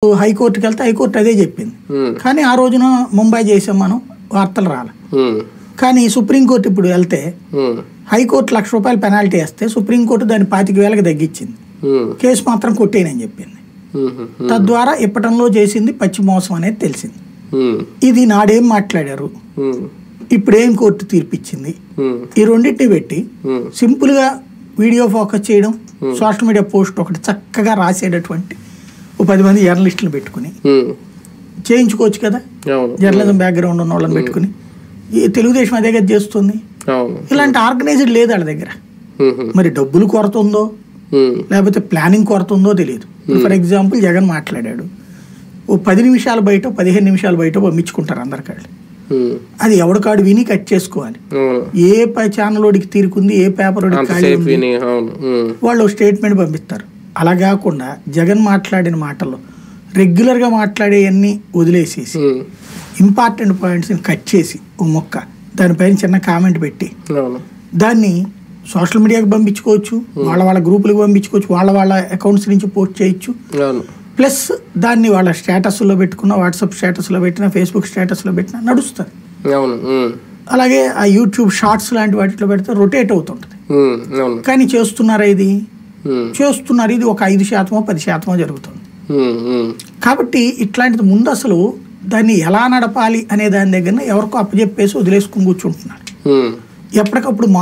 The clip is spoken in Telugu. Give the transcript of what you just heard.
హైకోర్టుకి వెళ్తే హైకోర్టు అదే చెప్పింది. కానీ ఆ రోజున ముంబై చేసాం మనం, వార్తలు రాలే. కానీ సుప్రీంకోర్టు ఇప్పుడు వెళ్తే హైకోర్టు ₹1,00,000 పెనాల్టీ వేస్తే సుప్రీంకోర్టు దాన్ని 25,000కి తగ్గించింది. కేసు మాత్రం కొట్టేయనని చెప్పింది. తద్వారా ఇప్పటంలో చేసింది పచ్చి మోసం అనేది తెలిసింది. ఇది నాడేం మాట్లాడారు, ఇప్పుడేం కోర్టు తీర్పిచ్చింది, ఈ రెండింటిని పెట్టి సింపుల్ గా వీడియో ఫోకస్ చేయడం, సోషల్ మీడియా పోస్ట్ ఒకటి చక్కగా రాసేటటువంటి 10 మంది జర్నలిస్టులు పెట్టుకుని చేయించుకోవచ్చు కదా. జర్నలిజం బ్యాక్గ్రౌండ్ ఉన్న వాళ్ళని పెట్టుకుని ఈ తెలుగుదేశం అదే కదా చేస్తుంది. ఇలాంటి ఆర్గనైజ్డ్ లేదు వాళ్ళ దగ్గర. మరి డబ్బులు కొరత ఉందో లేకపోతే ప్లానింగ్ కొరత ఉందో తెలియదు. ఫర్ ఎగ్జాంపుల్ జగన్ మాట్లాడాడు, ఓ 10 నిమిషాలు బయట 15 నిమిషాలు బయట పంపించుకుంటారు అందరికాళ్ళు. అది ఎవడికాడు విని కట్ చేసుకోవాలి. ఏ ఛానల్ వాడికి తీరుకుంది, ఏ పేపర్ వాడికి వాళ్ళు స్టేట్మెంట్ పంపిస్తారు. అలా కాకుండా జగన్ మాట్లాడిన మాటల్లో రెగ్యులర్గా మాట్లాడేవన్నీ వదిలేసేసి ఇంపార్టెంట్ పాయింట్స్ని కట్ చేసి ఓ మొక్క దానిపైన చిన్న కామెంట్ పెట్టి దాన్ని సోషల్ మీడియాకి పంపించుకోవచ్చు, వాళ్ళ గ్రూపులకు పంపించుకోవచ్చు, వాళ్ళ అకౌంట్స్ నుంచి పోస్ట్ చేయొచ్చు. ప్లస్ దాన్ని వాళ్ళ స్టేటస్లో పెట్టుకున్న, వాట్సాప్ స్టేటస్లో పెట్టిన, ఫేస్బుక్ స్టేటస్లో పెట్టినా నడుస్తుంది. అలాగే ఆ యూట్యూబ్ షార్ట్స్ లాంటి వాటిలో పెడితే రొటేట్ అవుతుంటుంది. కానీ చేస్తున్నారా ఇది? చేస్తున్నారు. ఇది ఒక 5% 10% జరుగుతుంది. కాబట్టి ఇట్లాంటిది ముందు అసలు దాన్ని ఎలా నడపాలి అనే దాని దగ్గర ఎవరికో అప్పచెప్పేసి వదిలేసుకుని కూర్చుంటున్నారు. ఎప్పటికప్పుడు